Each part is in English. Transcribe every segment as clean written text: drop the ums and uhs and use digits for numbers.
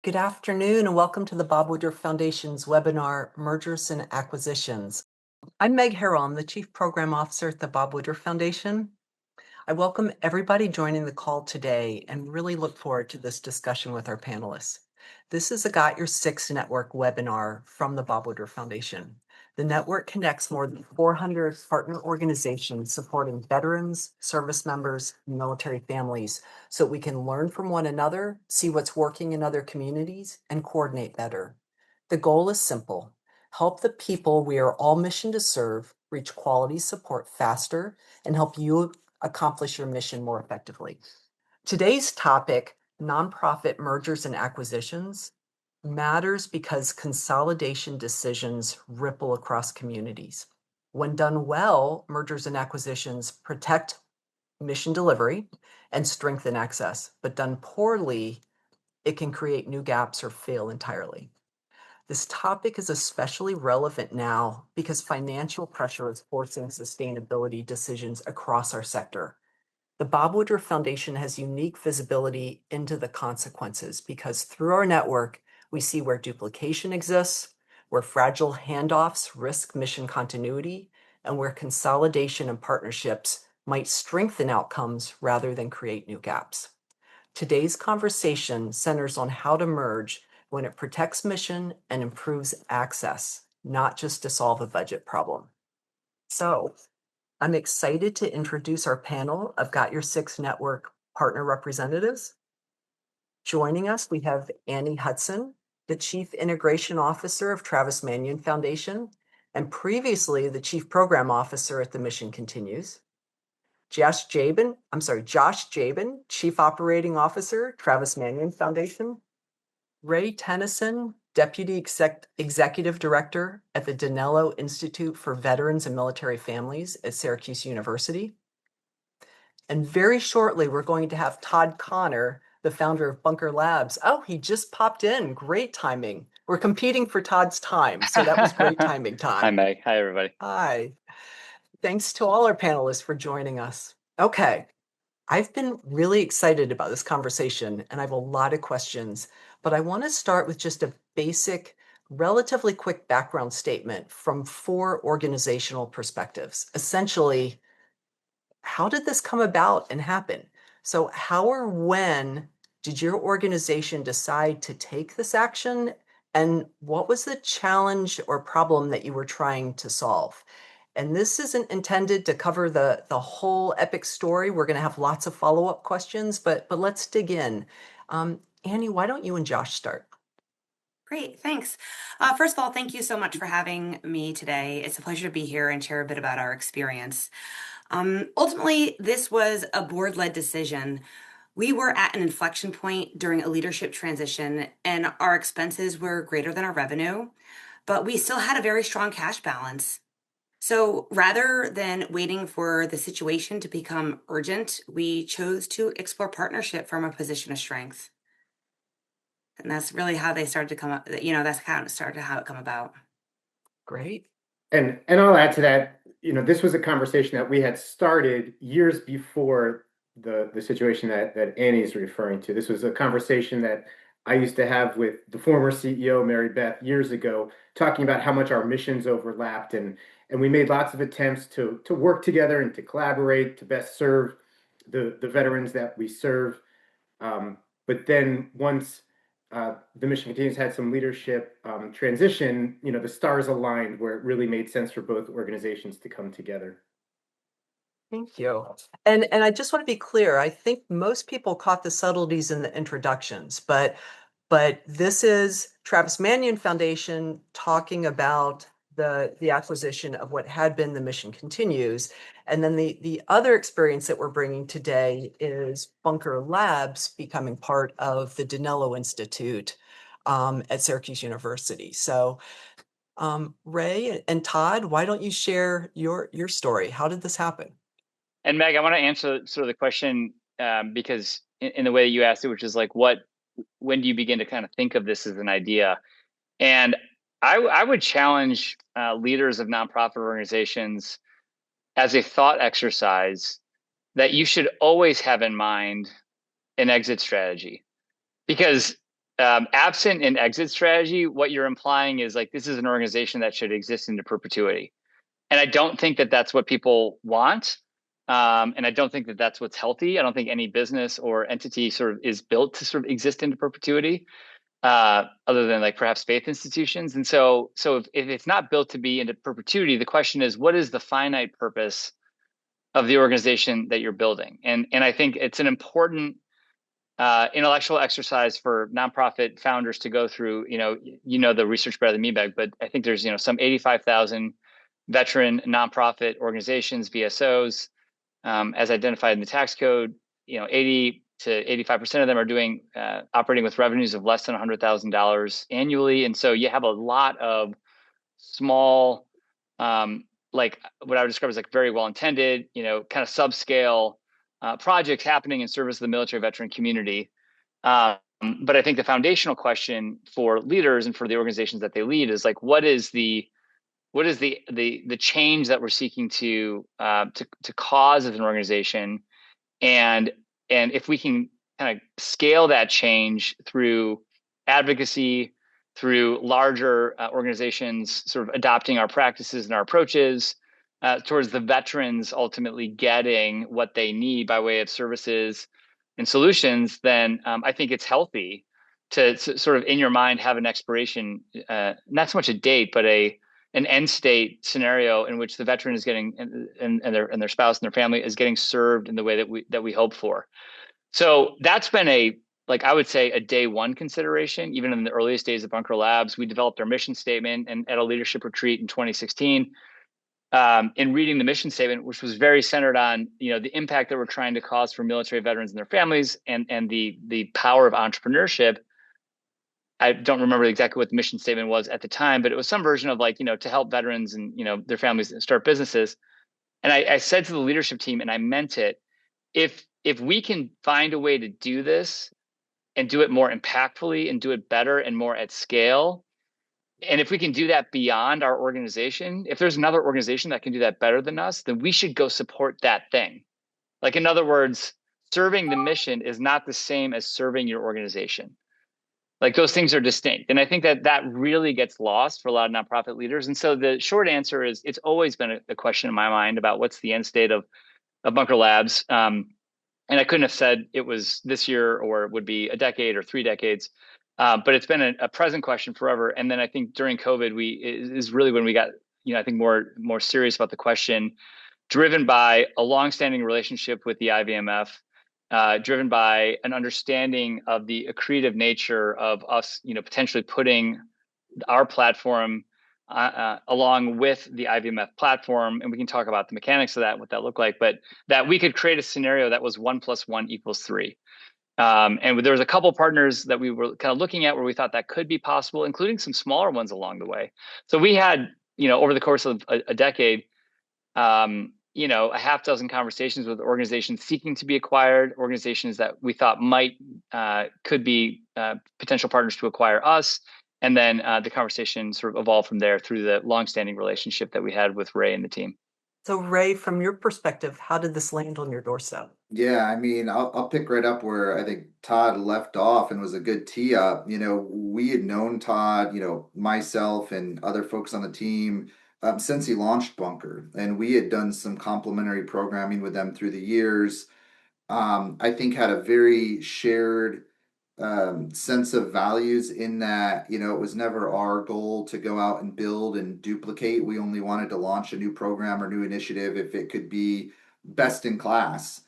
Good afternoon and welcome to the Bob Woodruff Foundation's webinar, Mergers and Acquisitions. I'm Meg Harrell. I'm the Chief Program Officer at the Bob Woodruff Foundation. I welcome everybody joining the call today and really look forward to this discussion with our panelists. This is a Got Your Six Network webinar from the Bob Woodruff Foundation. The network connects more than 400 partner organizations supporting veterans, service members, and military families so we can learn from one another, see what's working in other communities, and coordinate better. The goal is simple: help the people we are all missioned to serve reach quality support faster and help you accomplish your mission more effectively. Today's topic, nonprofit mergers and acquisitions, matters because consolidation decisions ripple across communities. When done well, mergers and acquisitions protect mission delivery and strengthen access, but done poorly, it can create new gaps or fail entirely. This topic is especially relevant now because financial pressure is forcing sustainability decisions across our sector. The Bob Woodruff Foundation has unique visibility into the consequences because through our network, we see where duplication exists, where fragile handoffs risk mission continuity, and where consolidation and partnerships might strengthen outcomes rather than create new gaps. Today's conversation centers on how to merge when it protects mission and improves access, not just to solve a budget problem. So, I'm excited to introduce our panel of Got Your Six Network partner representatives. Joining us, we have Annie Hudson, the Chief Integration Officer of Travis Manion Foundation, and previously the Chief Program Officer at the Mission Continues. Josh Jabin, Chief Operating Officer, Travis Manion Foundation. Ray Tennyson, Deputy Executive Director at the Dinello Institute for Veterans and Military Families at Syracuse University. And very shortly, we're going to have Todd Connor, the founder of Bunker Labs. Oh, he just popped in. Great timing. We're competing for Todd's time, so that was great timing, Todd. Hi, Meg. Hi, everybody. Hi. Thanks to all our panelists for joining us. Okay. I've been really excited about this conversation and I have a lot of questions, but I want to start with just a basic, relatively quick background statement from 4 organizational perspectives. Essentially, how did this come about and happen? So how or when did your organization decide to take this action? And what was the challenge or problem that you were trying to solve? And this isn't intended to cover the whole epic story. We're going to have lots of follow-up questions, but let's dig in. Annie, why don't you and Josh start? Great, thanks. First of all, thank you so much for having me today. It's a pleasure to be here and share a bit about our experience. Ultimately, this was a board-led decision. We were at an inflection point during a leadership transition, and our expenses were greater than our revenue, but we still had a very strong cash balance. So rather than waiting for the situation to become urgent, we chose to explore partnership from a position of strength. And that's really how they started to come up, that's how it come about. Great. And I'll add to that, this was a conversation that we had started years before the situation that Annie's referring to. This was a conversation that I used to have with the former CEO, Mary Beth, years ago, talking about how much our missions overlapped. And we made lots of attempts to work together and to collaborate to best serve the veterans that we serve. But then once the Mission Continues had some leadership transition, the stars aligned where it really made sense for both organizations to come together. Thank you. And I just want to be clear. I think most people caught the subtleties in the introductions, but this is Travis Manion Foundation talking about the acquisition of what had been the Mission Continues. And then the other experience that we're bringing today is Bunker Labs becoming part of the Dinello Institute at Syracuse University. So Ray and Todd, why don't you share your story? How did this happen? And Meg, I want to answer sort of the question because in the way that you asked it, which is like, when do you begin to kind of think of this as an idea? And I would challenge leaders of nonprofit organizations as a thought exercise that you should always have in mind an exit strategy. Because absent an exit strategy, what you're implying is like this is an organization that should exist into perpetuity. And I don't think that that's what people want. And I don't think that that's what's healthy. I don't think any business or entity sort of is built to sort of exist into perpetuity, other than like perhaps faith institutions. And so if it's not built to be into perpetuity, the question is, what is the finite purpose of the organization that you're building? And I think it's an important intellectual exercise for nonprofit founders to go through. The research better than me, Meg, but I think there's some 85,000 veteran nonprofit organizations, VSOs, as identified in the tax code. 80 to 85% of them are doing operating with revenues of less than $100,000 annually, and so you have a lot of small, like what I would describe as like very well intended, kind of subscale projects happening in service of the military veteran community. But I think the foundational question for leaders and for the organizations that they lead is like, what is the change that we're seeking to cause as an organization, and if we can kind of scale that change through advocacy, through larger organizations sort of adopting our practices and our approaches towards the veterans ultimately getting what they need by way of services and solutions, then I think it's healthy to sort of in your mind have an expiration, not so much a date, but an end state scenario in which the veteran is getting and their spouse and their family is getting served in the way that we hope for. So that's been I would say a day one consideration. Even in the earliest days of Bunker Labs, we developed our mission statement, and at a leadership retreat in 2016, in reading the mission statement, which was very centered on the impact that we're trying to cause for military veterans and their families, and the power of entrepreneurship. I don't remember exactly what the mission statement was at the time, but it was some version of to help veterans and their families start businesses. And I said to the leadership team, and I meant it, if we can find a way to do this and do it more impactfully and do it better and more at scale, and if we can do that beyond our organization, if there's another organization that can do that better than us, then we should go support that thing. Like, in other words, serving the mission is not the same as serving your organization. Like, those things are distinct. And I think that really gets lost for a lot of nonprofit leaders. And so the short answer is it's always been a question in my mind about what's the end state of Bunker Labs. And I couldn't have said it was this year or it would be a decade or 3 decades. But it's been a present question forever. And then I think during COVID, is really when we got, I think more serious about the question, driven by a longstanding relationship with the IVMF, driven by an understanding of the accretive nature of us, potentially putting our platform along with the IVMF platform. And we can talk about the mechanics of that, what that looked like, but that we could create a scenario that was 1 + 1 = 3. And there was a couple partners that we were kind of looking at where we thought that could be possible, including some smaller ones along the way. So we had, over the course of a decade, a half dozen conversations with organizations seeking to be acquired, organizations that we thought could be potential partners to acquire us. And then the conversation sort of evolved from there through the longstanding relationship that we had with Ray and the team. So Ray, from your perspective, how did this land on your doorstep? Yeah, I mean, I'll pick right up where I think Todd left off and was a good tee up. We had known Todd, myself and other folks on the team since he launched Bunker, and we had done some complementary programming with them through the years. I think had a very shared sense of values in that, it was never our goal to go out and build and duplicate. We only wanted to launch a new program or new initiative if it could be best in class.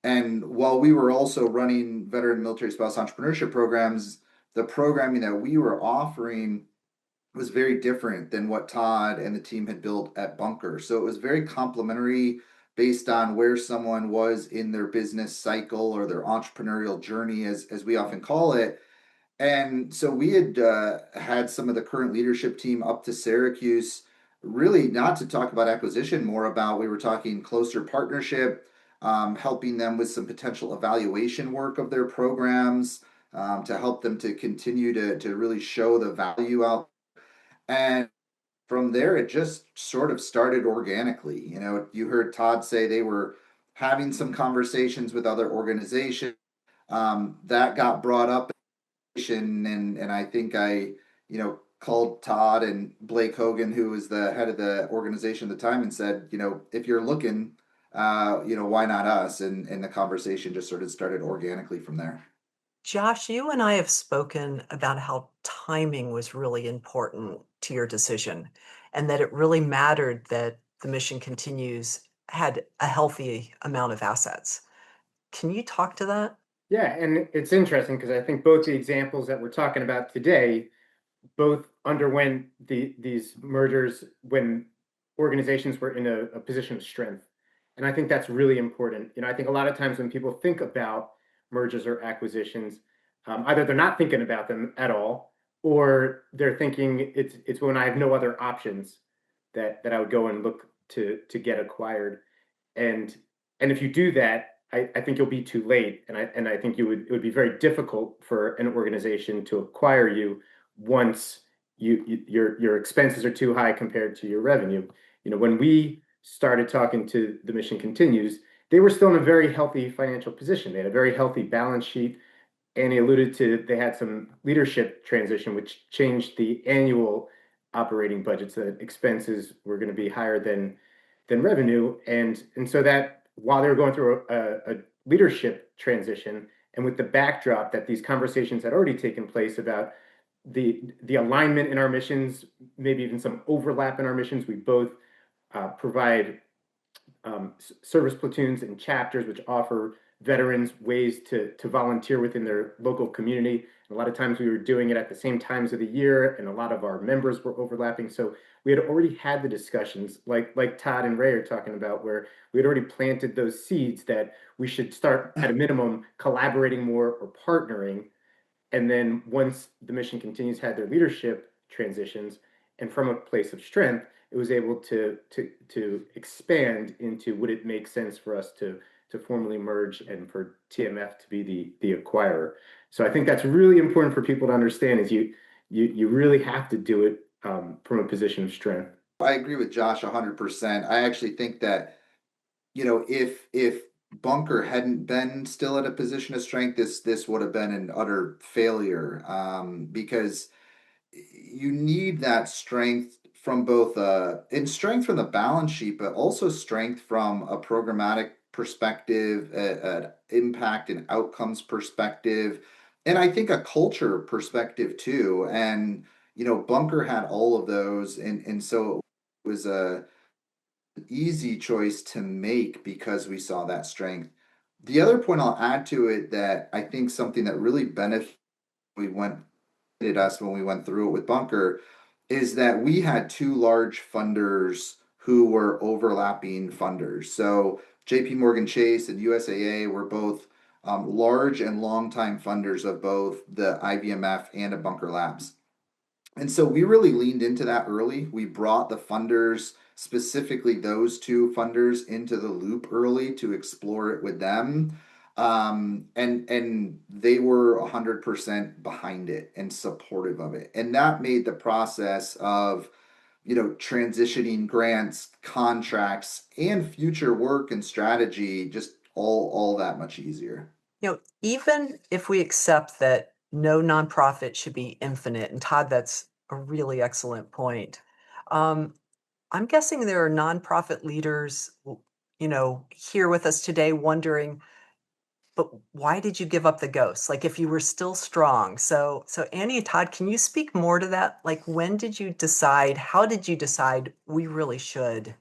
And while we were also running veteran military spouse entrepreneurship programs, the programming that we were offering was very different than what Todd and the team had built at Bunker. So it was very complementary based on where someone was in their business cycle or their entrepreneurial journey, as we often call it. And so we had had some of the current leadership team up to Syracuse, really not to talk about acquisition, more about we were talking closer partnership, helping them with some potential evaluation work of their programs, to help them to continue to really show the value out. And from there, it just sort of started organically. You heard Todd say they were having some conversations with other organizations. That got brought up and I think called Todd and Blake Hogan, who was the head of the organization at the time, and said, if you're looking, why not us? And the conversation just sort of started organically from there. Josh, you and I have spoken about how timing was really important to your decision and that it really mattered that the mission continues had a healthy amount of assets. Can you talk to that? Yeah, and it's interesting because I think both the examples that we're talking about today both underwent these mergers when organizations were in a position of strength. And I think that's really important. I think a lot of times when people think about mergers or acquisitions, either they're not thinking about them at all, or they're thinking it's when I have no other options that I would go and look to get acquired. And if you do that, I think you'll be too late. And I think it would be very difficult for an organization to acquire you once your expenses are too high compared to your revenue. When we started talking to the Mission Continues, they were still in a very healthy financial position. They had a very healthy balance sheet. Annie alluded to they had some leadership transition, which changed the annual operating budgets. That expenses were going to be higher than revenue, and so that while they were going through a leadership transition, and with the backdrop that these conversations had already taken place about the alignment in our missions, maybe even some overlap in our missions, we both provide service platoons and chapters, which offer veterans ways to volunteer within their local community. And a lot of times we were doing it at the same times of the year, and a lot of our members were overlapping. So we had already had the discussions, like Todd and Ray are talking about, where we had already planted those seeds that we should start at a minimum collaborating more or partnering. And then once the Mission Continues had their leadership transitions, and from a place of strength, it was able to expand into would it make sense for us to formally merge and for TMF to be the acquirer. So I think that's really important for people to understand is you really have to do it from a position of strength. I agree with Josh 100%. I actually think that, if Bunker hadn't been still at a position of strength, this would have been an utter failure. Because you need that strength from both in strength from the balance sheet, but also strength from a programmatic perspective, an impact and outcomes perspective, and I think a culture perspective too. And Bunker had all of those, and so it was a easy choice to make because we saw that strength. The other point I'll add to it that I think something that really benefited we went us when we went through it with Bunker is that we had two large funders who were overlapping funders. So JP Morgan Chase and USAA were both large and longtime funders of both the IBMF and of Bunker Labs. And so we really leaned into that early. We brought the funders, specifically those two funders, into the loop early to explore it with them. And they were 100% behind it and supportive of it. And that made the process of, transitioning grants, contracts, and future work and strategy just all that much easier. Even if we accept that no nonprofit should be infinite, and Todd, that's a really excellent point. I'm guessing there are nonprofit leaders, here with us today wondering, but why did you give up the ghost? Like if you were still strong. So Annie and Todd, can you speak more to that? Like when did you decide, how did you decide we really should?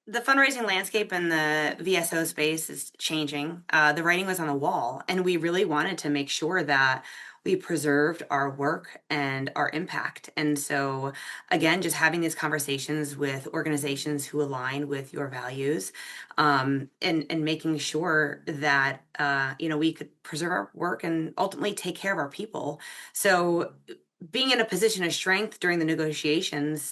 The fundraising landscape in the VSO space is changing. The writing was on the wall, and we really wanted to make sure that we preserved our work and our impact. And so, again, just having these conversations with organizations who align with your values, and making sure that we could preserve our work and ultimately take care of our people. So, being in a position of strength during the negotiations.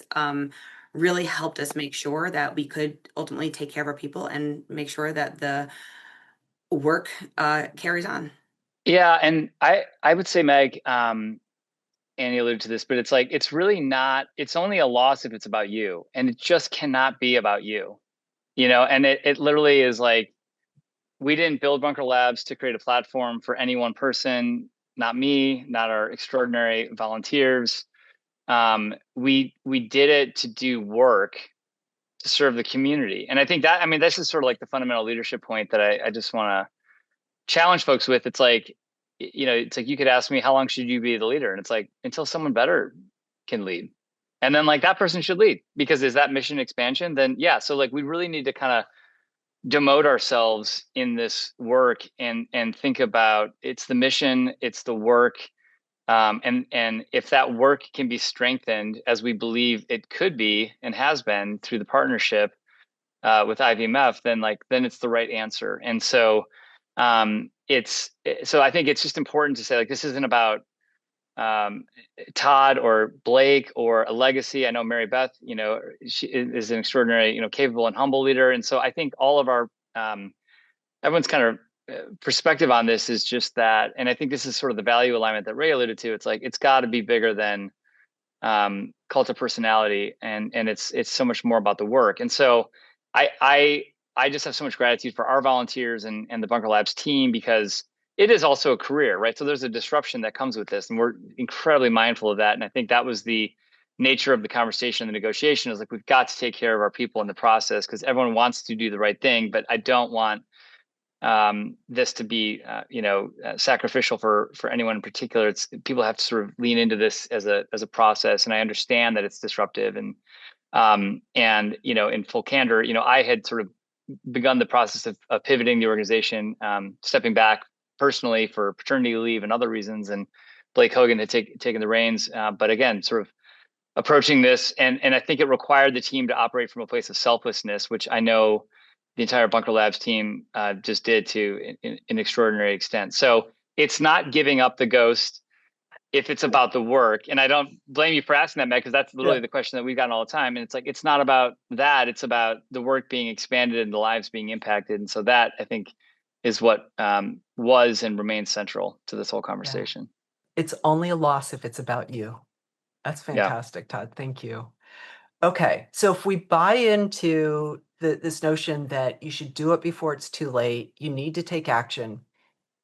Really helped us make sure that we could ultimately take care of our people and make sure that the work carries on. Yeah, and I would say, Meg, Annie alluded to this, but it's like it's really not. It's only a loss if it's about you, and it just cannot be about you. And it literally is like we didn't build Bunker Labs to create a platform for any one person. not me, not our extraordinary volunteers. We did it to do work to serve the community. And I think that, I mean, this is sort of like the fundamental leadership point that I just want to challenge folks with. It's like, it's like you could ask me, how long should you be the leader? And it's like, until someone better can lead. And then like that person should lead, because is that mission expansion? Then yeah. So like we really need to kind of demote ourselves in this work and think about it's the mission, it's the work. And if that work can be strengthened as we believe it could be and has been through the partnership with IVMF, then it's the right answer. And so so I think it's just important to say, like, this isn't about Todd or Blake or a legacy. I know Mary Beth, she is an extraordinary, capable and humble leader. And so I think all of our everyone's kind of perspective on this is just that. And I think this is sort of the value alignment that Ray alluded to. It's like, it's got to be bigger than cult of personality, and it's so much more about the work. And so I just have so much gratitude for our volunteers and the Bunker Labs team, because it is also a career, right? So there's a disruption that comes with this, and we're incredibly mindful of that. And I think that was the nature of the conversation, the negotiation, is like, we've got to take care of our people in the process, because everyone wants to do the right thing, but I don't want this to be sacrificial for anyone in particular. It's people have to sort of lean into this as a process, and I understand that it's disruptive. And in full candor, I had sort of begun the process of pivoting the organization, stepping back personally for paternity leave and other reasons, and Blake Hogan had taken the reins, but again, sort of approaching this, and I think it required the team to operate from a place of selflessness, which I know the entire Bunker Labs team just did to an extraordinary extent. So it's not giving up the ghost if it's about the work. And I don't blame you for asking that, Matt, because that's literally the question that we've gotten all the time. And it's like, it's not about that. It's about the work being expanded and the lives being impacted. And so that, I think, is what was and remains central to this whole conversation. Yeah. It's only a loss if it's about you. That's fantastic, Todd. Thank you. Okay, so if we buy into this notion that you should do it before it's too late, you need to take action.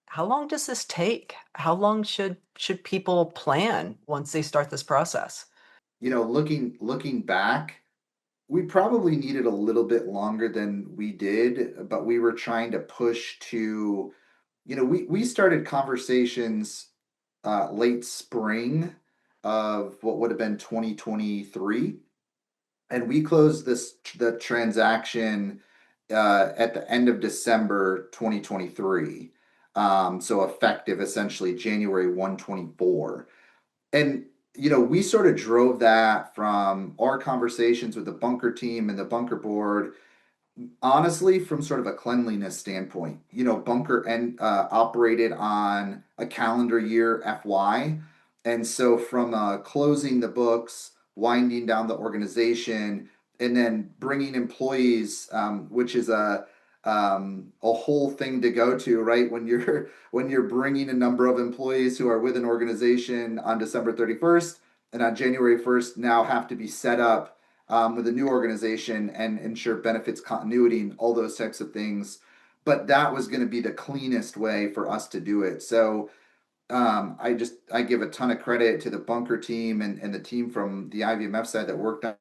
How long does this take? How long should people plan once they start this process? Looking back, we probably needed a little bit longer than we did, but we were trying to push to, we started conversations late spring of what would have been 2023, and we closed the transaction at the end of December 2023. So effective essentially January 1, 2024. And we sort of drove that from our conversations with the bunker team and the bunker board, honestly, from sort of a cleanliness standpoint. Bunker and operated on a calendar year FY, and so from closing the books, winding down the organization, and then bringing employees, which is a whole thing to go to, right? When you're bringing a number of employees who are with an organization on December 31st and on January 1st now have to be set up with a new organization and ensure benefits continuity and all those types of things. But that was going to be the cleanest way for us to do it. So I give a ton of credit to the bunker team and the team from the IVMF side that worked on.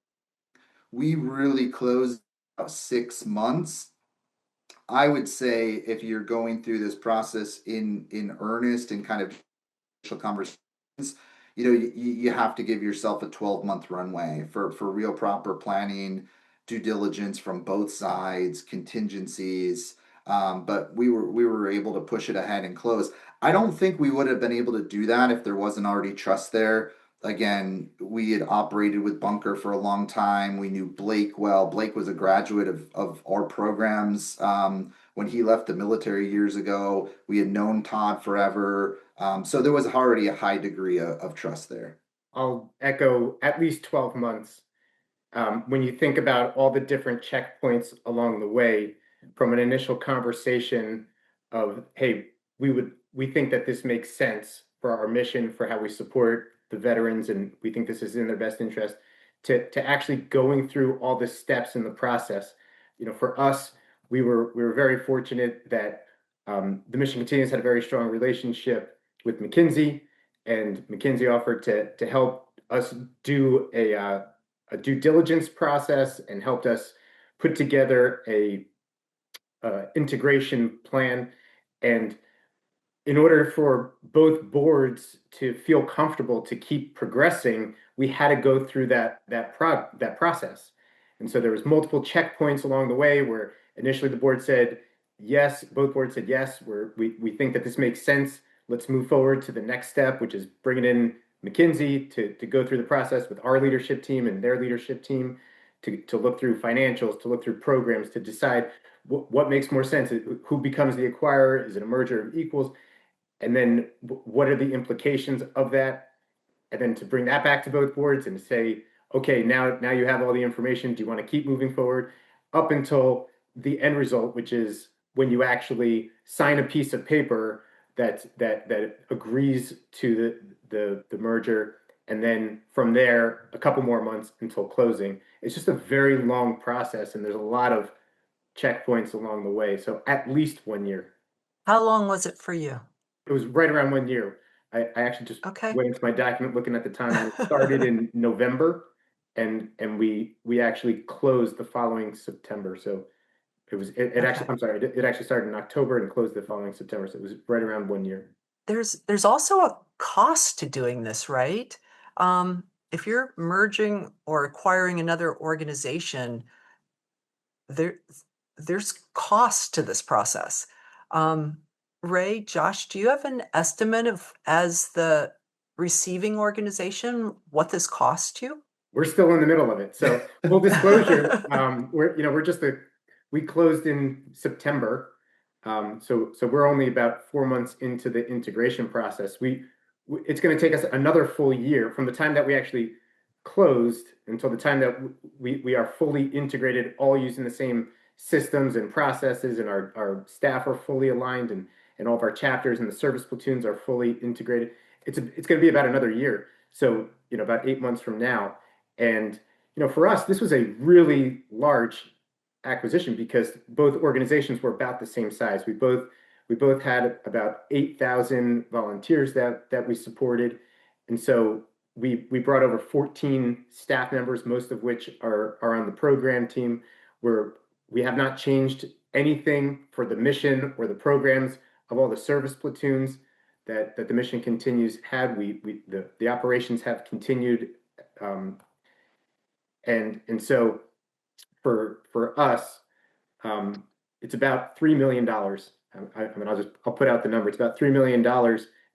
We really closed about 6 months. I would say if you're going through this process in earnest and kind of initial conversations, you have to give yourself a 12-month runway for real proper planning, due diligence from both sides, contingencies. But we were able to push it ahead and close. I don't think we would have been able to do that if there wasn't already trust there. Again, we had operated with Bunker for a long time. We knew Blake well. Blake was a graduate of our programs when he left the military years ago. We had known Todd forever. So there was already a high degree of trust there. I'll echo at least 12 months. When you think about all the different checkpoints along the way, from an initial conversation of, hey, we think that this makes sense for our mission, for how we support the veterans, and we think this is in their best interest, to actually going through all the steps in the process. For us, we were very fortunate that the Mission Continues had a very strong relationship with McKinsey, and McKinsey offered to help us do a due diligence process and helped us put together a integration plan. And in order for both boards to feel comfortable to keep progressing, we had to go through that process. And so there was multiple checkpoints along the way where initially the board said yes, both boards said yes, we think that this makes sense. Let's move forward to the next step, which is bringing in McKinsey to go through the process with our leadership team and their leadership team to look through financials, to look through programs, to decide what makes more sense. Who becomes the acquirer? Is it a merger of equals? And then what are the implications of that? And then to bring that back to both boards and say, okay, now you have all the information. Do you want to keep moving forward up until the end result, which is when you actually sign a piece of paper that agrees to the merger, and then from there a couple more months until closing. It's just a very long process, and there's a lot of checkpoints along the way. So at least 1 year. How long was it for you? It was right around 1 year. I actually just Okay. went into my document looking at the time, and it started in November, and we actually closed the following September. So it Okay. actually, I'm sorry, it actually started in October and closed the following September. So it was right around 1 year. There's also a cost to doing this, right? If you're merging or acquiring another organization, there there's cost to this process. Um, Ray, Josh, do you have an estimate of, as the receiving organization, what this cost you? We're still in the middle of it. So full disclosure, we closed in September. So we're only about 4 months into the integration process. It's going to take us another full year from the time that we actually closed until the time that we are fully integrated, all using the same systems and processes, and our staff are fully aligned, and all of our chapters and the service platoons are fully integrated. It's going to be about another year. So, about 8 months from now. And, for us, this was a really large acquisition because both organizations were about the same size. We both had about 8,000 volunteers that we supported. And so we brought over 14 staff members, most of which are on the program team, where we have not changed anything for the mission or the programs of all the service platoons that the mission continues had. The operations have continued, and so for us, it's about $3 million. I mean, I'll put out the number. It's about $3 million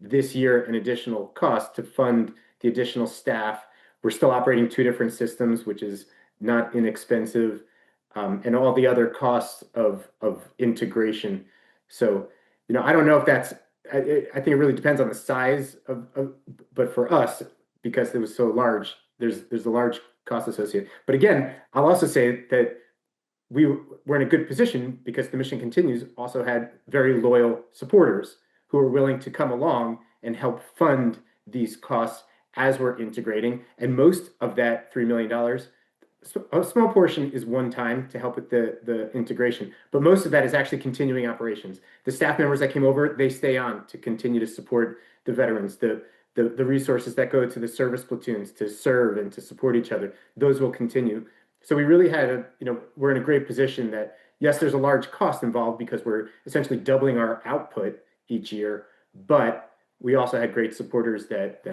this year in additional cost to fund the additional staff. We're still operating two different systems, which is not inexpensive, and all the other costs of integration. So, I don't know if that's. I think it really depends on the size but for us, because it was so large, there's a large cost associated. But again, I'll also say that we're in a good position because the mission continues also had very loyal supporters who are willing to come along and help fund these costs as we're integrating. And most of that $3 million, a small portion is one time to help with the integration, but most of that is actually continuing operations. The staff members that came over, they stay on to continue to support the veterans. The resources that go to the service platoons to serve and to support each other, those will continue. So we really we're in a great position that, yes, there's a large cost involved because we're essentially doubling our output each year, but we also had great supporters that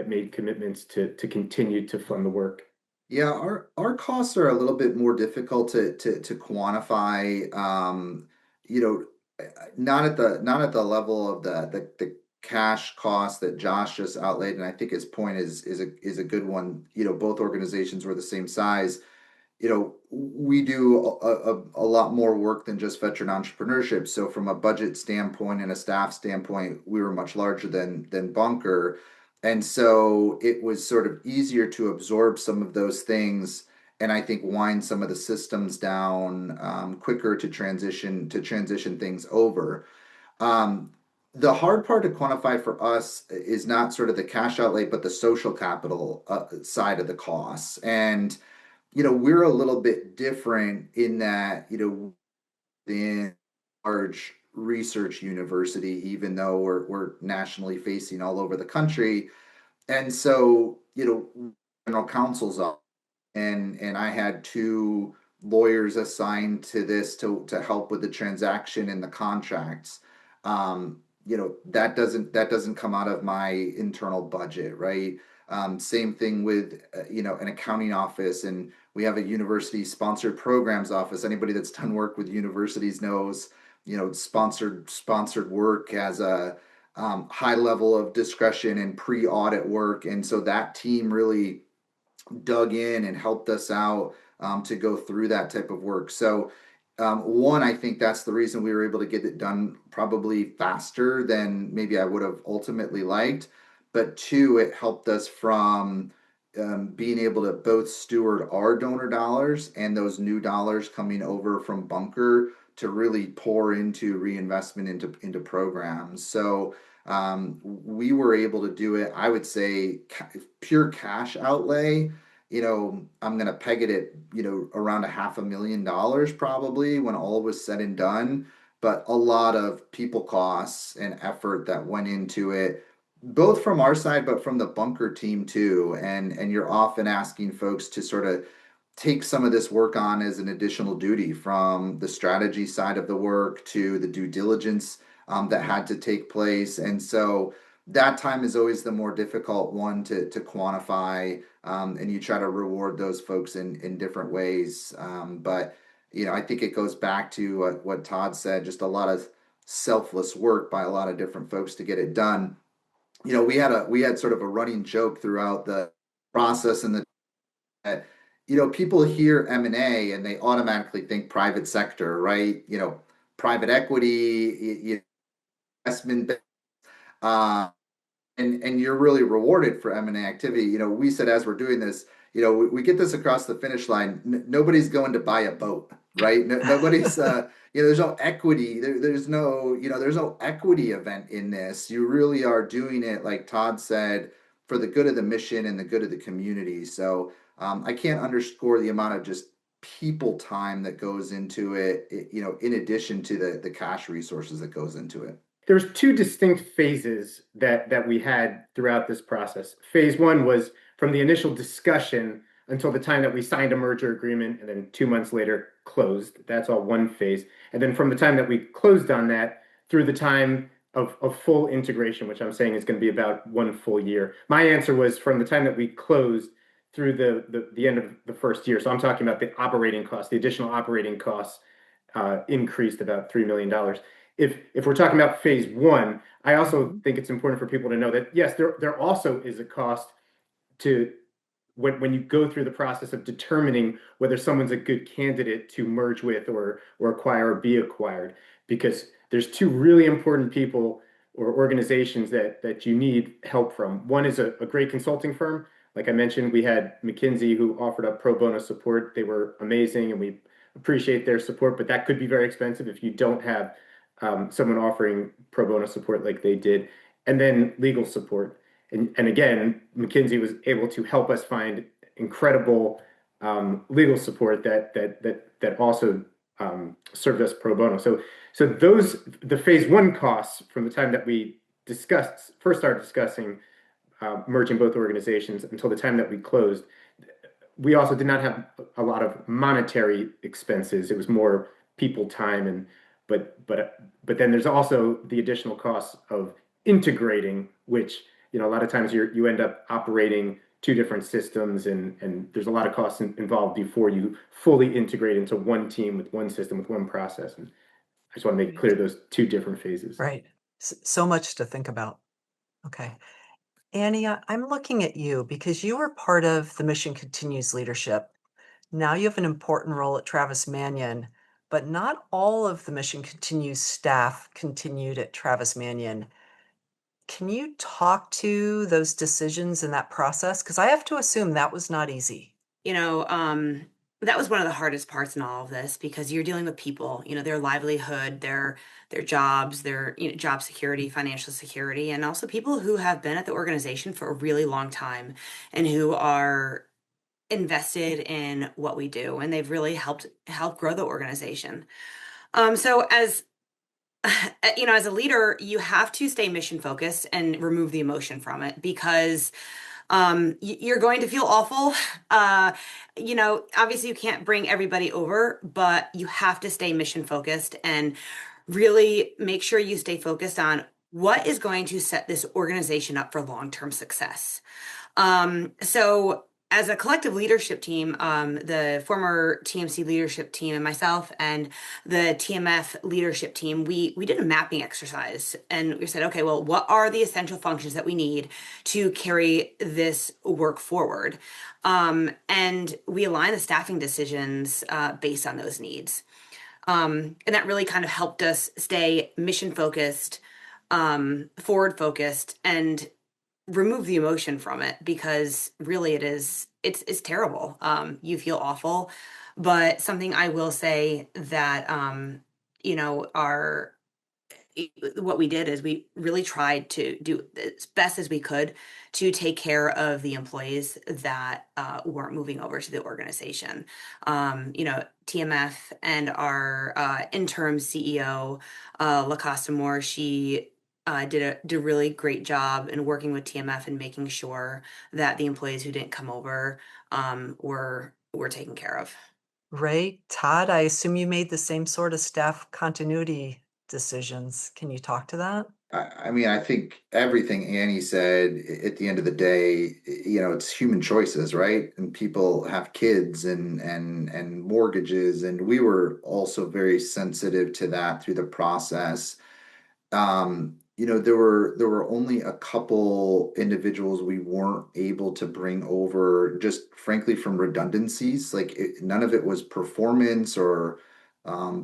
made commitments to continue to fund the work. Yeah, our costs are a little bit more difficult to quantify. You know, not at the level of the cash cost that Josh just outlaid, and I think his point is a good one. Both organizations were the same size. We do a lot more work than just veteran entrepreneurship. So from a budget standpoint and a staff standpoint, we were much larger than Bunker. And so it was sort of easier to absorb some of those things, and I think wind some of the systems down quicker to transition things over. Um, the hard part to quantify for us is not sort of the cash outlay, but the social capital side of the costs. And we're a little bit different in that, in large research university, even though we're nationally facing all over the country. And so, general counsel's office, and I had two lawyers assigned to this to help with the transaction and the contracts. That doesn't come out of my internal budget, right? Same thing with an accounting office, and we have a university sponsored programs office. Anybody that's done work with universities knows, sponsored work has a high level of discretion and pre-audit work, and so that team really dug in and helped us out to go through that type of work. So, one, I think that's the reason we were able to get it done probably faster than maybe I would have ultimately liked. But two, it helped us from being able to both steward our donor dollars and those new dollars coming over from Bunker to really pour into reinvestment into programs. So we were able to do it. I would say pure cash outlay. I'm going to peg it at, around $500,000 probably when all was said and done, but a lot of people costs and effort that went into it, both from our side, but from the Bunker team too. And you're often asking folks to sort of take some of this work on as an additional duty, from the strategy side of the work to the due diligence that had to take place. And so that time is always the more difficult one to quantify, and you try to reward those folks in different ways. But I think it goes back to what Todd said, just a lot of selfless work by a lot of different folks to get it done. We had sort of a running joke throughout the process, and people hear M&A and they automatically think private sector, right? Private equity, investment, uh, and you're really rewarded for M&A activity. We said as we're doing this, we get this across the finish line. Nobody's going to buy a boat, right? Nobody's, there's no equity. There's no equity event in this. You really are doing it, like Todd said, for the good of the mission and the good of the community. So I can't underscore the amount of just people time that goes into it, in addition to the cash resources that goes into it. There's two distinct phases that we had throughout this process. Phase one was from the initial discussion until the time that we signed a merger agreement, and then 2 months later closed. That's all one phase. And then from the time that we closed on that through the time of full integration, which I'm saying is going to be about 1 full year. My answer was from the time that we closed through the end of the first year. So I'm talking about the operating costs, the additional operating costs increased about $3 million. If we're talking about phase one, I also think it's important for people to know that yes, there also is a cost to when you go through the process of determining whether someone's a good candidate to merge with or acquire or be acquired, because there's two really important people or organizations that you need help from. One is a great consulting firm. Like I mentioned, we had McKinsey who offered up pro bono support. They were amazing, and we appreciate their support, but that could be very expensive if you don't have someone offering pro bono support like they did. And then legal support. And again, McKinsey was able to help us find incredible legal support that also served us pro bono. So the phase one costs from the time that we first started discussing merging both organizations until the time that we closed, we also did not have a lot of monetary expenses. It was more people time, and but then there's also the additional costs of integrating, which a lot of times you end up operating two different systems, and there's a lot of costs involved before you fully integrate into one team with one system with one process. And I just want to make clear those two different phases. Right. So much to think about. Okay. Annie, I'm looking at you because you were part of the Mission Continues leadership. Now you have an important role at Travis Manion, but not all of the Mission Continues staff continued at Travis Manion. Can you talk to those decisions in that process? Because I have to assume that was not easy. That was one of the hardest parts in all of this, because you're dealing with people, their livelihood, their jobs, their job security, financial security, and also people who have been at the organization for a really long time and who are invested in what we do, and they've really helped grow the organization. So as as a leader, you have to stay mission focused and remove the emotion from it because you're going to feel awful. Uh, obviously you can't bring everybody over, but you have to stay mission focused and really make sure you stay focused on what is going to set this organization up for long-term success. So as a collective leadership team, the former TMC leadership team and myself and the TMF leadership team, we did a mapping exercise and we said, okay, well, what are the essential functions that we need to carry this work forward? And we align the staffing decisions based on those needs. And that really kind of helped us stay mission focused, forward focused, and remove the emotion from it because really it's terrible. You feel awful, but something I will say that our what we did is we really tried to do as best as we could to take care of the employees that weren't moving over to the organization. TMF and our interim CEO, LaCosta Moore, she did a really great job in working with TMF and making sure that the employees who didn't come over were taken care of. Ray, Todd, I assume you made the same sort of staff continuity decisions. Can you talk to that? I mean, I think everything Annie said at the end of the day, it's human choices, right? And people have kids and mortgages, and we were also very sensitive to that through the process. There were only a couple individuals we weren't able to bring over, just frankly from redundancies. Like none of it was performance or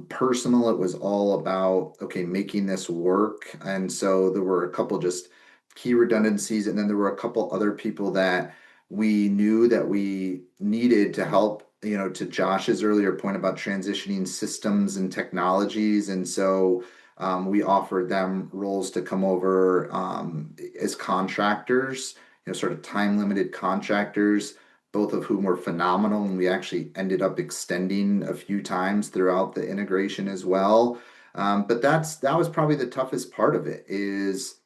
personal. It was all about okay, making this work. And so there were a couple just key redundancies, and then there were a couple other people that we knew that we needed to help. To Josh's earlier point about transitioning systems and technologies, and so we offered them roles to come over as contractors, sort of time limited contractors, both of whom were phenomenal. And we actually ended up extending a few times throughout the integration as well. But that was probably the toughest part of it is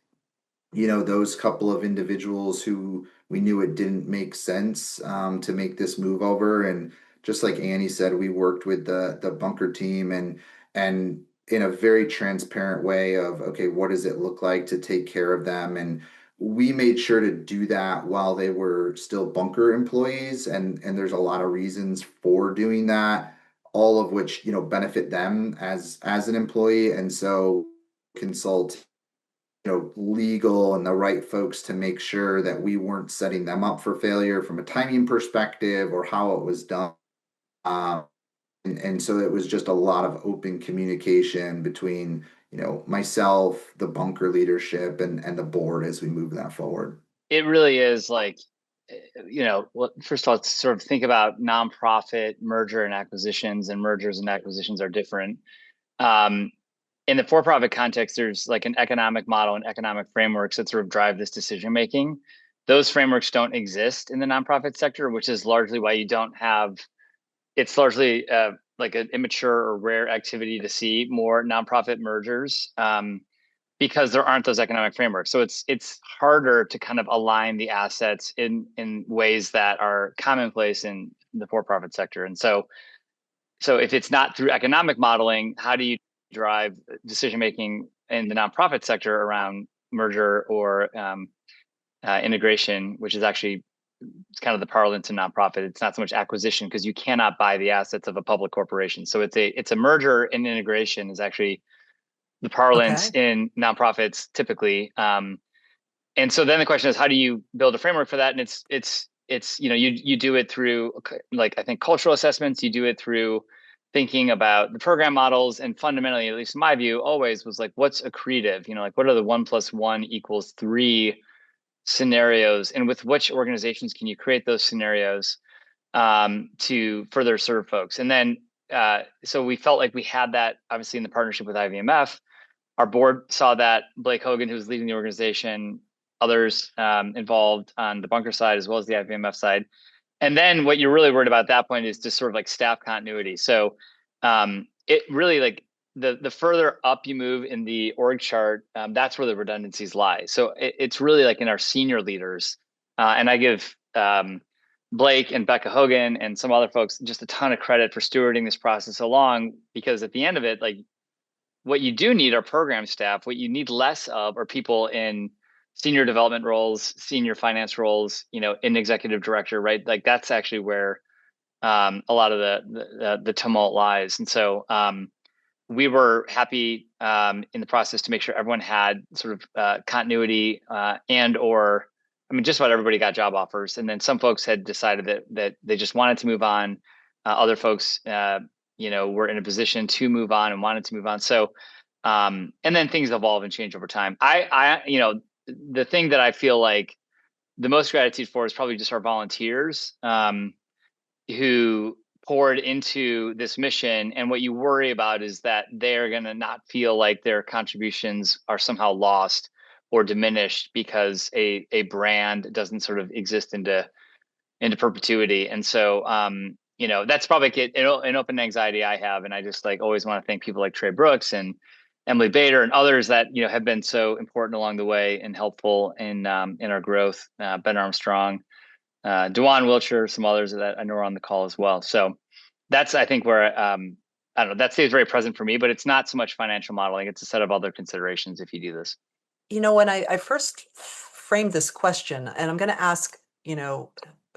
those couple of individuals who we knew it didn't make sense to make this move over. And just like Annie said, we worked with the bunker team and in a very transparent way of, okay, what does it look like to take care of them? And we made sure to do that while they were still bunker employees. And there's a lot of reasons for doing that, all of which, benefit them as an employee. And so consult legal and the right folks to make sure that we weren't setting them up for failure from a timing perspective or how it was done. Um, and so it was just a lot of open communication between, myself, the bunker leadership, and the board as we move that forward. It really is like, first of all, sort of think about nonprofit merger and acquisitions, and mergers and acquisitions are different. In the for-profit context, there's like an economic model and economic frameworks that sort of drive this decision making. Those frameworks don't exist in the nonprofit sector, which is largely why you don't have. It's largely like an immature or rare activity to see more nonprofit mergers because there aren't those economic frameworks. So it's harder to kind of align the assets in ways that are commonplace in the for-profit sector. And so if it's not through economic modeling, how do you drive decision making in the nonprofit sector around merger or integration, which is actually kind of the parlance in nonprofit. It's not so much acquisition because you cannot buy the assets of a public corporation. So it's a merger and integration is actually the parlance Okay. in nonprofits typically. And so then the question is, how do you build a framework for that? And it's you do it through, like, I think cultural assessments. You do it through thinking about the program models, and fundamentally, at least my view always was like, what's accretive? Like what are the 1+1=3 scenarios, and with which organizations can you create those scenarios to further serve folks? And then so we felt like we had that obviously in the partnership with IVMF. Our board saw that. Blake Hogan, who was leading the organization, others involved on the bunker side as well as the IVMF side. And then what you're really worried about at that point is just sort of like staff continuity. So it really, like, the further up you move in the org chart, that's where the redundancies lie. So it's really like in our senior leaders, and I give Blake and Becca Hogan and some other folks just a ton of credit for stewarding this process along, because at the end of it, like, what you do need are program staff. What you need less of are people in senior development roles, senior finance roles, in executive director, right? Like that's actually where a lot of the tumult lies. And so we were happy in the process to make sure everyone had sort of continuity and or, I mean, just about everybody got job offers. And then some folks had decided that they just wanted to move on. Other folks, were in a position to move on and wanted to move on. So, and then things evolve and change over time. The thing that I feel like the most gratitude for is probably just our volunteers who poured into this mission. And what you worry about is that they're going to not feel like their contributions are somehow lost or diminished because a brand doesn't sort of exist into perpetuity. And so, that's probably an open anxiety I have. And I just like always want to thank people like Trey Brooks and Emily Bader and others that, have been so important along the way and helpful in our growth. Ben Armstrong, Dewan Wiltshire, some others that I know are on the call as well. So that's, I think, where, I don't know, that stays very present for me, but it's not so much financial modeling. It's a set of other considerations if you do this. When I first framed this question, and I'm going to ask,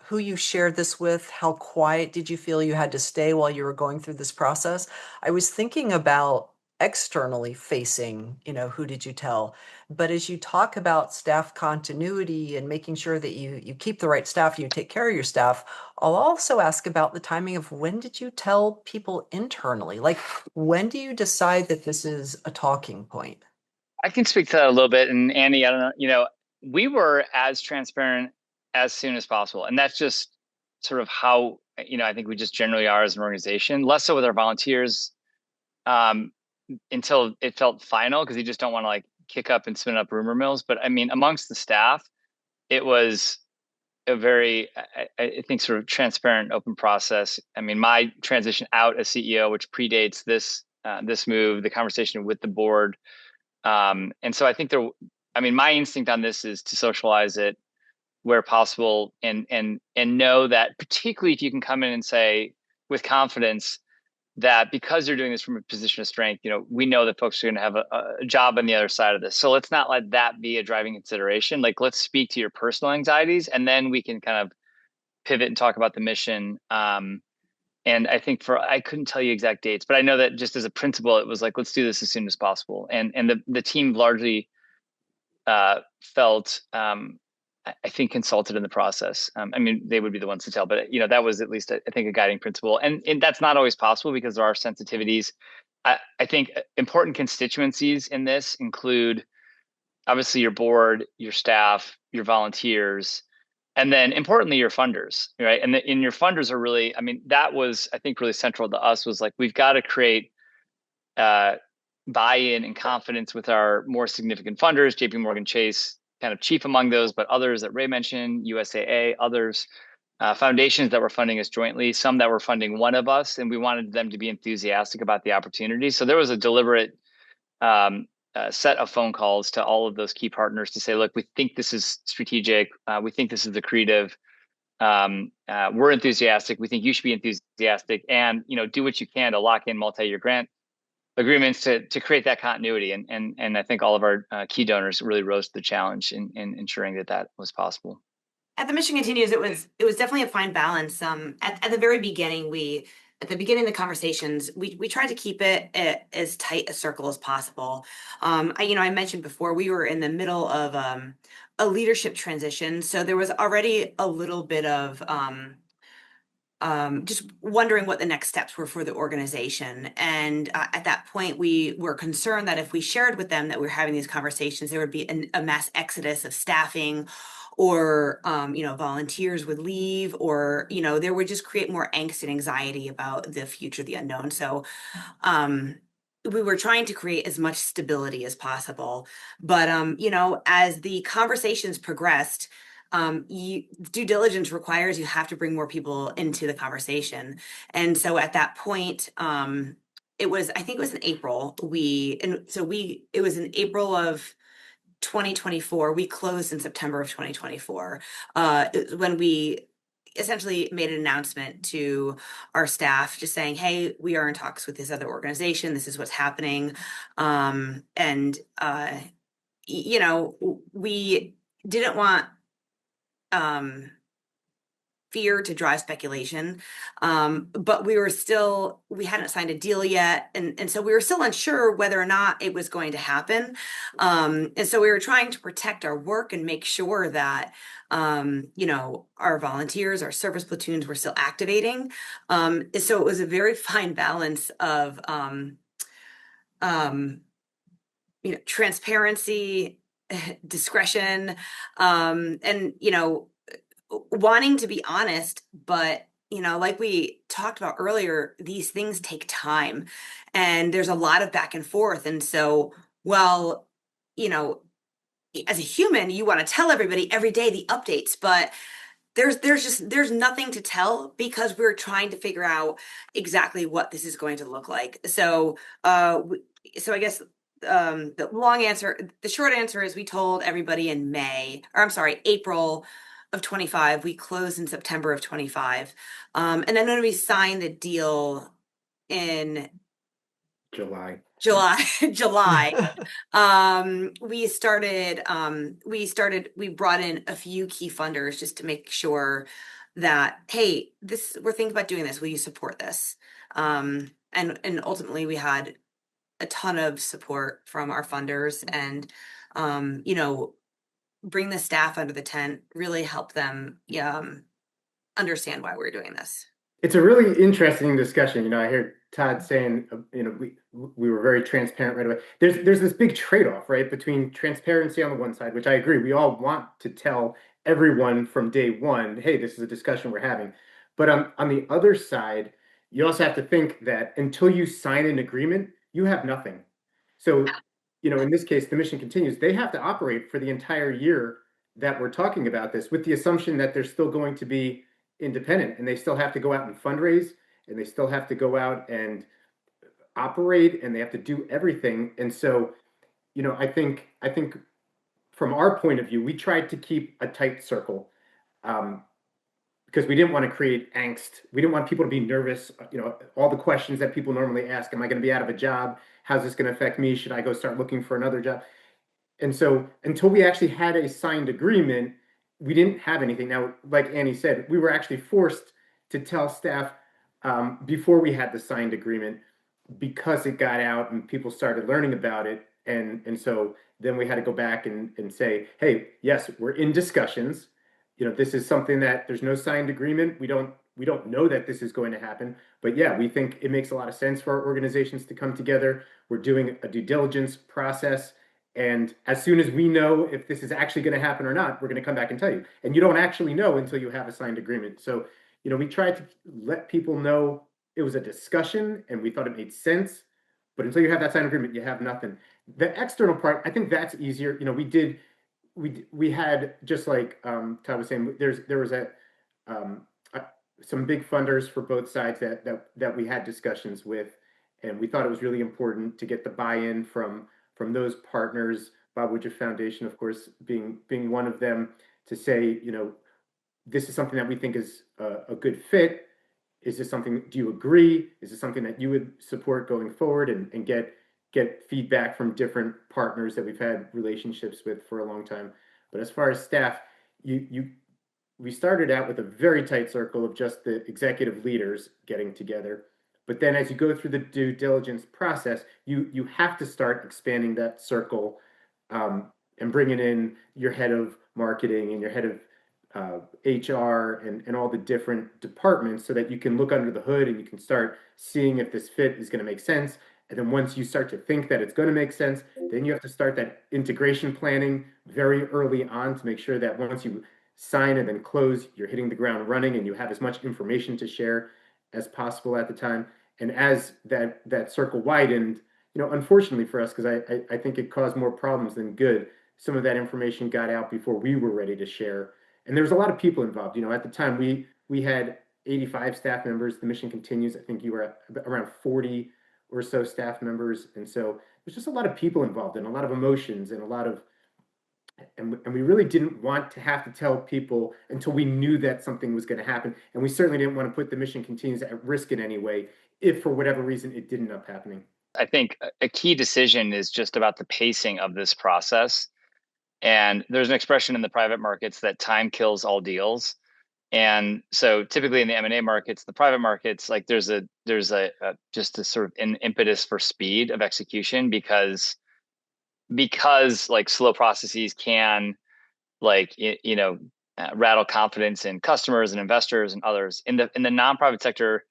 who you shared this with, how quiet did you feel you had to stay while you were going through this process? I was thinking about externally facing, who did you tell? But as you talk about staff continuity and making sure that you keep the right staff, you take care of your staff, I'll also ask about the timing of when did you tell people internally? Like, when do you decide that this is a talking point? I can speak to that a little bit. And Annie, I don't know, we were as transparent as soon as possible. And that's just sort of how, I think we just generally are as an organization, less so with our volunteers until it felt final, because you just don't want to like kick up and spin up rumor mills. But I mean, amongst the staff, it was a very, I think, sort of transparent, open process. I mean, my transition out as CEO, which predates this move, the conversation with the board. And so I think my instinct on this is to socialize it where possible and know that, particularly if you can come in and say with confidence that because you're doing this from a position of strength, we know that folks are going to have a job on the other side of this. So let's not let that be a driving consideration. Like, let's speak to your personal anxieties, and then we can kind of pivot and talk about the mission. And I think I couldn't tell you exact dates, but I know that just as a principle, it was like, let's do this as soon as possible. And the team largely felt, I think, consulted in the process. I mean, they would be the ones to tell, but that was at least, I think, a guiding principle. And that's not always possible because there are sensitivities. I think important constituencies in this include obviously your board, your staff, your volunteers, and then importantly, your funders, right? And your funders are really, I mean, that was, I think, really central to us, was like, we've got to create buy-in and confidence with our more significant funders, JP Morgan Chase, kind of chief among those, but others that Ray mentioned, USAA, others, foundations that were funding us jointly, some that were funding one of us, and we wanted them to be enthusiastic about the opportunity. So there was a deliberate set of phone calls to all of those key partners to say, look, we think this is strategic. We think this is accretive. We're enthusiastic. We think you should be enthusiastic, and do what you can to lock in multi-year grant agreements to create that continuity. And I think all of our key donors really rose to the challenge in ensuring that was possible. At the Mission Continues, it was definitely a fine balance. At the very beginning, at the beginning of the conversations, we tried to keep it as tight a circle as possible. I mentioned before, we were in the middle of a leadership transition, so there was already a little bit of just wondering what the next steps were for the organization. And at that point, we were concerned that if we shared with them that we were having these conversations, there would be a mass exodus of staffing, or volunteers would leave, or there would just create more angst and anxiety about the future, the unknown. So we were trying to create as much stability as possible. But as the conversations progressed, due diligence requires you have to bring more people into the conversation. And so at that point, I think it was in April. It was in April of 2024. We closed in September of 2024, when we essentially made an announcement to our staff just saying, hey, we are in talks with this other organization. This is what's happening. And we didn't want fear to drive speculation. But we hadn't signed a deal yet. And so we were still unsure whether or not it was going to happen. And so we were trying to protect our work and make sure that, our volunteers, our service platoons were still activating. So it was a very fine balance of, transparency, discretion, and, wanting to be honest, but like we talked about earlier, these things take time and there's a lot of back and forth. And so, well, you know, as a human, you want to tell everybody every day the updates, but there's nothing to tell because we're trying to figure out exactly what this is going to look like. So I guess the short answer is we told everybody in April of 25. We closed in September of 25. And then when we signed the deal in July. July, we brought in a few key funders just to make sure that, hey, we're thinking about doing this. Will you support this? And ultimately we had a ton of support from our funders, and bring the staff under the tent, really help them understand why we're doing this. It's a really interesting discussion. I hear Todd saying, we were very transparent right away. There's this big trade-off, right, between transparency on the one side, which I agree, we all want to tell everyone from day one, hey, this is a discussion we're having. But on the other side, you also have to think that until you sign an agreement, you have nothing. So, in this case, the mission continues. They have to operate for the entire year that we're talking about this, with the assumption that they're still going to be independent, and they still have to go out and fundraise, and they still have to go out and operate, and they have to do everything. And so, I think from our point of view, we tried to keep a tight circle, because we didn't want to create angst. We didn't want people to be nervous. All the questions that people normally ask: am I going to be out of a job? How's this going to affect me? Should I go start looking for another job? And so until we actually had a signed agreement, we didn't have anything. Now, like Annie said, we were actually forced to tell staff, before we had the signed agreement, because it got out and people started learning about it. And so then we had to go back and say, hey, yes, we're in discussions. This is something that there's no signed agreement. We don't know that this is going to happen. But yeah, we think it makes a lot of sense for our organizations to come together. We're doing a due diligence process. And as soon as we know if this is actually going to happen or not, we're going to come back and tell you. And you don't actually know until you have a signed agreement. So, we tried to let people know it was a discussion and we thought it made sense. But until you have that signed agreement, you have nothing. The external part, I think that's easier. We had, just like Todd was saying, there was some big funders for both sides that we had discussions with, and we thought it was really important to get the buy-in from those partners. Bob Woodruff Foundation, of course, being one of them, to say, this is something that we think is a good fit. Is this something? Do you agree? Is this something that you would support going forward? And get feedback from different partners that we've had relationships with for a long time. But as far as staff, we started out with a very tight circle of just the executive leaders getting together. But then as you go through the due diligence process, you have to start expanding that circle, and bringing in your head of marketing and your head of HR and all the different departments, so that you can look under the hood and you can start seeing if this fit is going to make sense. And then once you start to think that it's going to make sense, then you have to start that integration planning very early on, to make sure that once you sign and then close, you're hitting the ground running and you have as much information to share as possible at the time. And as that circle widened, unfortunately for us, because I think it caused more problems than good, some of that information got out before we were ready to share. And there was a lot of people involved. At the time we had 85 staff members. The mission continues. I think you were at around 40 or so staff members. And so there's just a lot of people involved and a lot of emotions and a lot of, and we really didn't want to have to tell people until we knew that something was going to happen. And we certainly didn't want to put the mission continues at risk in any way if for whatever reason it did end up happening. I think a key decision is just about the pacing of this process. And there's an expression in the private markets that time kills all deals. And so typically in the M&A markets, the private markets, like there's a just a sort of an impetus for speed of execution because like slow processes can like rattle confidence in customers and investors and others. In the non-private sector,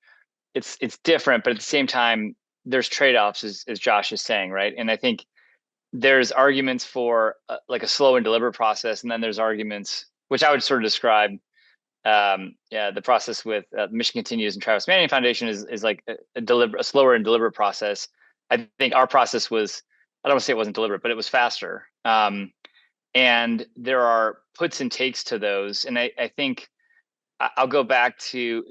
it's different, but at the same time, there's trade-offs, as Josh is saying, right? And I think there's arguments for like a slow and deliberate process, and then there's arguments which I would sort of describe. The process with Mission Continues and Travis Manning Foundation is like a slower and deliberate process. I think our process was, I don't want to say it wasn't deliberate, but it was faster. And there are puts and takes to those. And I think I'll go back to,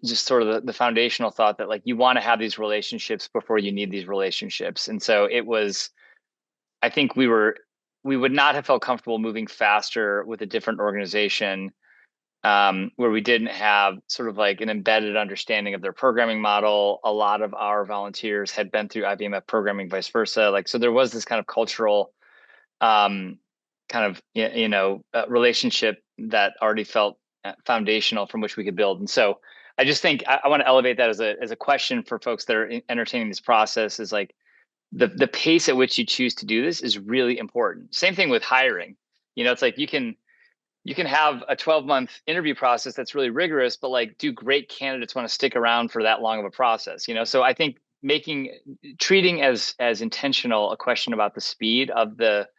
just sort of the foundational thought that like you want to have these relationships before you need these relationships. And so it was, I think we would not have felt comfortable moving faster with a different organization where we didn't have sort of like an embedded understanding of their programming model. A lot of our volunteers had been through IBMF programming, vice versa. Like, so there was this kind of cultural relationship that already felt foundational from which we could build. And so I just think I want to elevate that as a question for folks that are entertaining this process is like the pace at which you choose to do this is really important. Same thing with hiring. It's like you can have a 12-month interview process that's really rigorous, but like, do great candidates want to stick around for that long of a process? So I think treating as intentional a question about the speed of the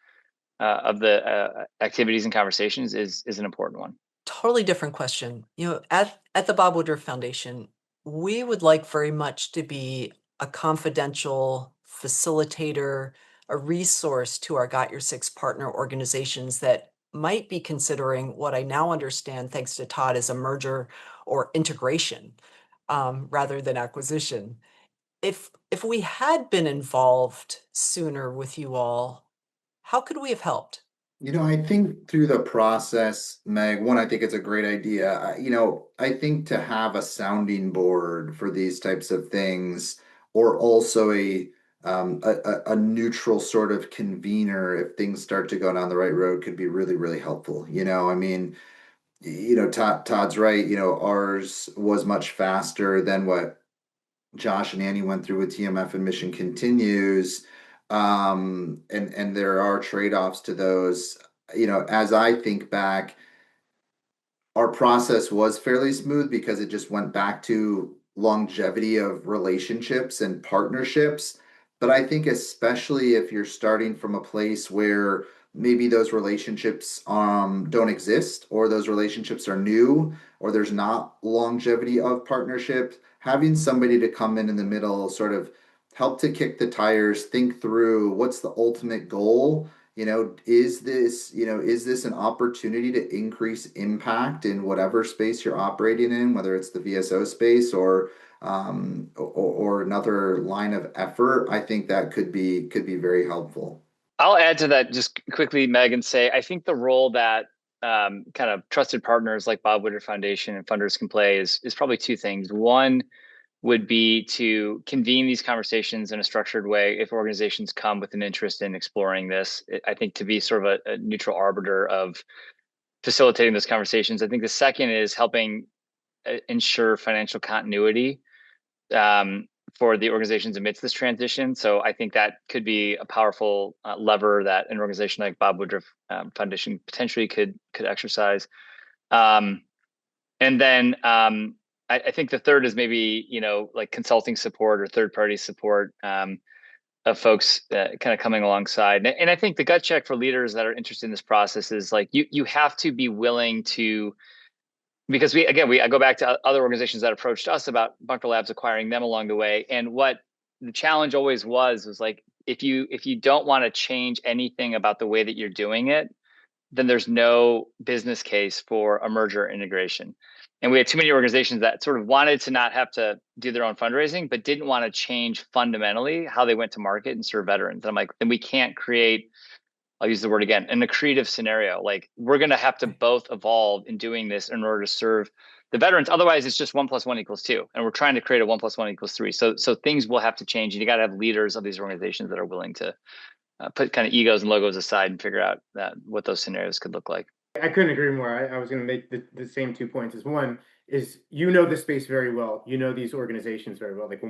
activities and conversations is an important one. Totally different question. At the Bob Woodruff Foundation, we would like very much to be a confidential facilitator, a resource to our Got Your Six partner organizations that might be considering what I now understand, thanks to Todd, is a merger or integration rather than acquisition. If we had been involved sooner with you all, how could we have helped? I think through the process, Meg, one, I think it's a great idea. I think to have a sounding board for these types of things, or also a neutral sort of convener if things start to go down the right road could be really, really helpful. I mean, Todd's right. Ours was much faster than what Josh and Annie went through with TMF and Mission Continues. And there are trade-offs to those. As I think back, our process was fairly smooth because it just went back to longevity of relationships and partnerships. But I think especially if you're starting from a place where maybe those relationships don't exist, or those relationships are new, or there's not longevity of partnership, having somebody to come in the middle, sort of help to kick the tires, think through what's the ultimate goal. Is this an opportunity to increase impact in whatever space you're operating in, whether it's the VSO space or another line of effort? I think that could be very helpful. I'll add to that just quickly, Meg, and say I think the role that kind of trusted partners like Bob Woodruff Foundation and funders can play is probably two things. One would be to convene these conversations in a structured way if organizations come with an interest in exploring this. I think to be sort of a neutral arbiter of facilitating those conversations. I think the second is helping ensure financial continuity for the organizations amidst this transition. So I think that could be a powerful lever that an organization like Bob Woodruff Foundation potentially could exercise. And then I think the third is maybe, like consulting support or third-party support of folks kind of coming alongside. And I think the gut check for leaders that are interested in this process is like, you have to be willing to, because I go back to other organizations that approached us about Bunker Labs acquiring them along the way. And what the challenge always was like, if you don't want to change anything about the way that you're doing it, then there's no business case for a merger integration. And we had too many organizations that sort of wanted to not have to do their own fundraising, but didn't want to change fundamentally how they went to market and serve veterans. And I'm like, then we can't create, I'll use the word again, an accretive scenario. Like, we're going to have to both evolve in doing this in order to serve the veterans. Otherwise, it's just 1 + 1 = 2. And we're trying to create a 1 + 1 = 3. So things will have to change. And you got to have leaders of these organizations that are willing to put kind of egos and logos aside and figure out what those scenarios could look like. I couldn't agree more. I was going to make the same 2 points. As one is, you know, the space very well. You know these organizations very well. Like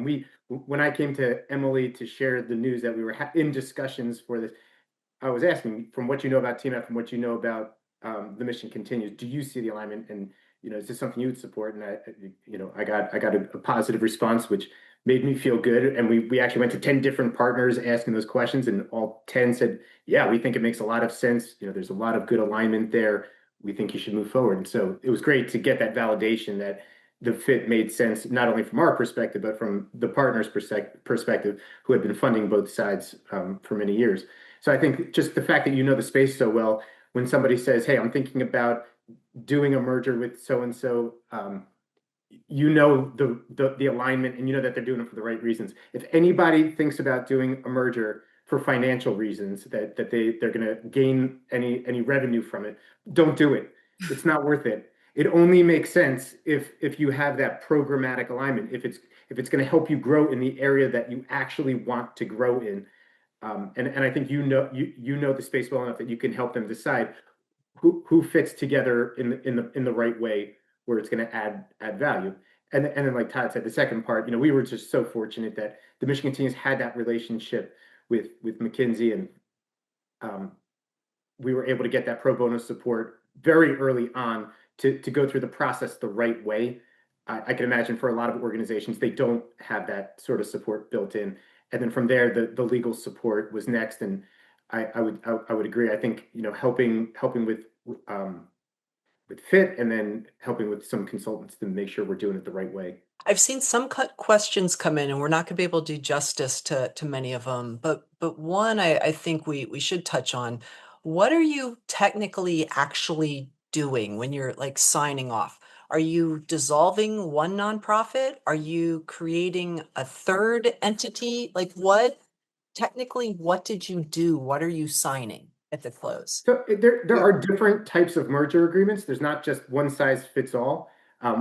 when I came to Emily to share the news that we were in discussions for this, I was asking, from what you know about TMF, from what you know about the mission continues, do you see the alignment? And is this something you would support? And I got a positive response, which made me feel good. And we actually went to 10 different partners asking those questions, and all 10 said, yeah, we think it makes a lot of sense. There's a lot of good alignment there. We think you should move forward. And so it was great to get that validation that the fit made sense, not only from our perspective, but from the partners' perspective, who had been funding both sides for many years. So I think just the fact that you know the space so well, when somebody says, hey, I'm thinking about doing a merger with so and so, the alignment, and you know that they're doing it for the right reasons. If anybody thinks about doing a merger for financial reasons, that they're going to gain any revenue from it, don't do it. It's not worth it. It only makes sense if you have that programmatic alignment, if it's going to help you grow in the area that you actually want to grow in. And I think you know the space well enough that you can help them decide who fits together in the right way, where it's going to add value. And then, like Todd said, the second part, we were just so fortunate that the Michigan teams had that relationship with McKinsey, and we were able to get that pro bono support very early on to go through the process the right way. I can imagine for a lot of organizations, they don't have that sort of support built in. And then from there, the legal support was next. And I would agree. I think, helping with fit, and then helping with some consultants to make sure we're doing it the right way. I've seen some questions come in, and we're not going to be able to do justice to many of them. But one I think we should touch on. What are you technically actually doing when you're like signing off? Are you dissolving one nonprofit? Are you creating a third entity? Like, what did you do? What are you signing at the close? So there are different types of merger agreements. There's not just one size fits all.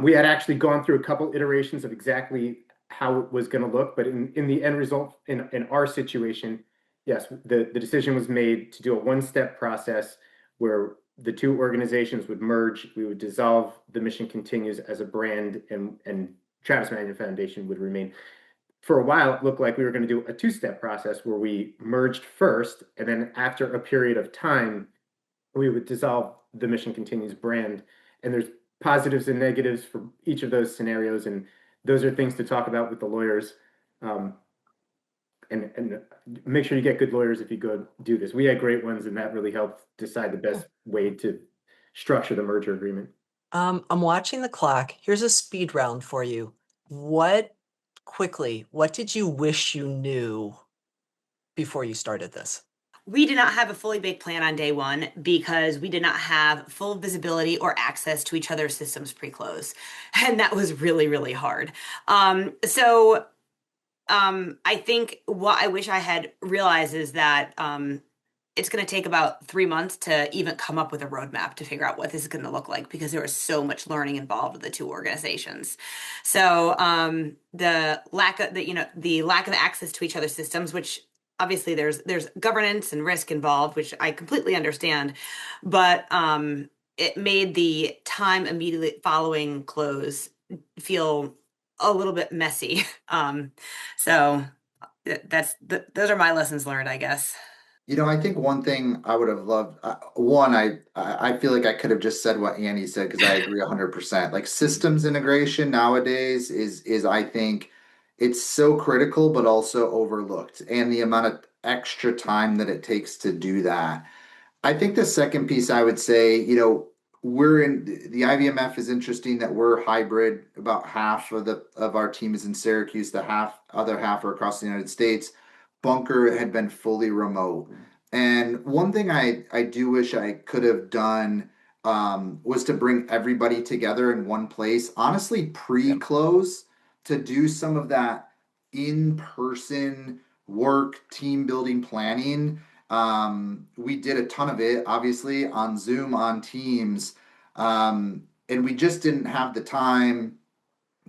We had actually gone through a couple iterations of exactly how it was going to look, but in the end result, in our situation, yes, the decision was made to do a one-step process where the two organizations would merge. We would dissolve the Mission Continues as a brand, and Travis Manion Foundation would remain. For a while, it looked like we were going to do a two-step process where we merged first, and then after a period of time, we would dissolve the Mission Continues brand. And there's positives and negatives for each of those scenarios, and those are things to talk about with the lawyers. And make sure you get good lawyers if you go do this. We had great ones, and that really helped decide the best way to structure the merger agreement. I'm watching the clock. Here's a speed round for you. What did you wish you knew before you started this? We did not have a fully baked plan on day one because we did not have full visibility or access to each other's systems pre-close. And that was really, really hard. I think what I wish I had realized is that it's going to take about 3 months to even come up with a roadmap to figure out what this is going to look like, because there was so much learning involved with the two organizations. So the lack of access to each other's systems, which obviously there's governance and risk involved, which I completely understand, but it made the time immediately following close feel a little bit messy. So those are my lessons learned, I guess. I think one thing I would have loved, I feel like I could have just said what Annie said, because I agree 100%. Like, systems integration nowadays is I think it's so critical, but also overlooked, and the amount of extra time that it takes to do that. I think the second piece I would say, we're in the IVMF is interesting that we're hybrid. About half of our team is in Syracuse, other half are across the United States. Bunker had been fully remote. And one thing I do wish I could have done was to bring everybody together in one place. Honestly, Yep. pre-close to do some of that in-person work, team building planning. We did a ton of it, obviously, on Zoom, on Teams, and we just didn't have the time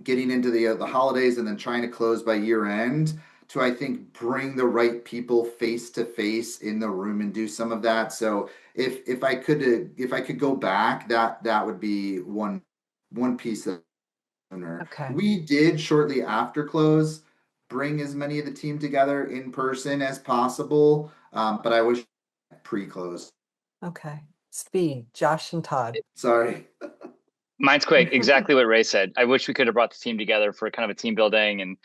getting into the holidays and then trying to close by year end to I think bring the right people face to face in the room and do some of that. So if I could go back, that would be one piece of owner. Okay. We did shortly after close bring as many of the team together in person as possible, but I wish pre-close. Okay. Speed, Josh and Todd. Sorry. Mine's quick. Exactly what Ray said. I wish we could have brought the team together for kind of a team building and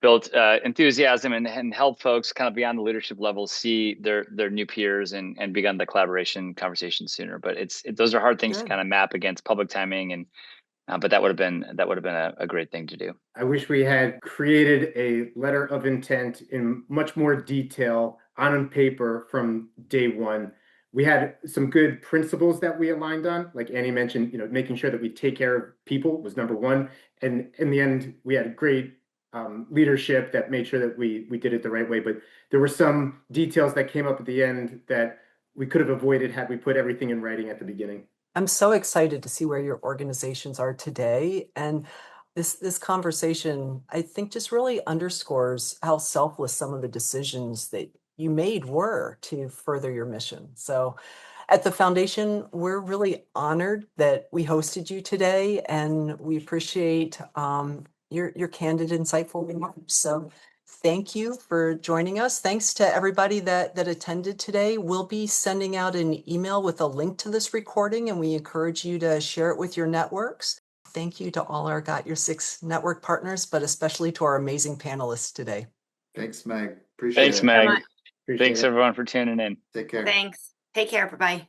built enthusiasm and help folks kind of beyond the leadership level see their new peers and begun the collaboration conversation sooner. But those are hard things to Good. kind of map against public timing, and but that would have been a great thing to do. I wish we had created a letter of intent in much more detail on paper from day one. We had some good principles that we aligned on, like Annie mentioned, making sure that we take care of people was number one. And in the end, we had great leadership that made sure that we did it the right way. But there were some details that came up at the end that we could have avoided had we put everything in writing at the beginning. I'm so excited to see where your organizations are today. And this conversation, I think, just really underscores how selfless some of the decisions that you made were to further your mission. So at the foundation, we're really honored that we hosted you today, and we appreciate your candid, insightful remarks. So thank you for joining us. Thanks to everybody that attended today. We'll be sending out an email with a link to this recording, and we encourage you to share it with your networks. Thank you to all our Got Your Six network partners, but especially to our amazing panelists today. Thanks, Meg. Appreciate Thanks, it. Meg. Appreciate Thanks it. everyone for tuning in. Take care. Thanks. Take care. Bye-bye.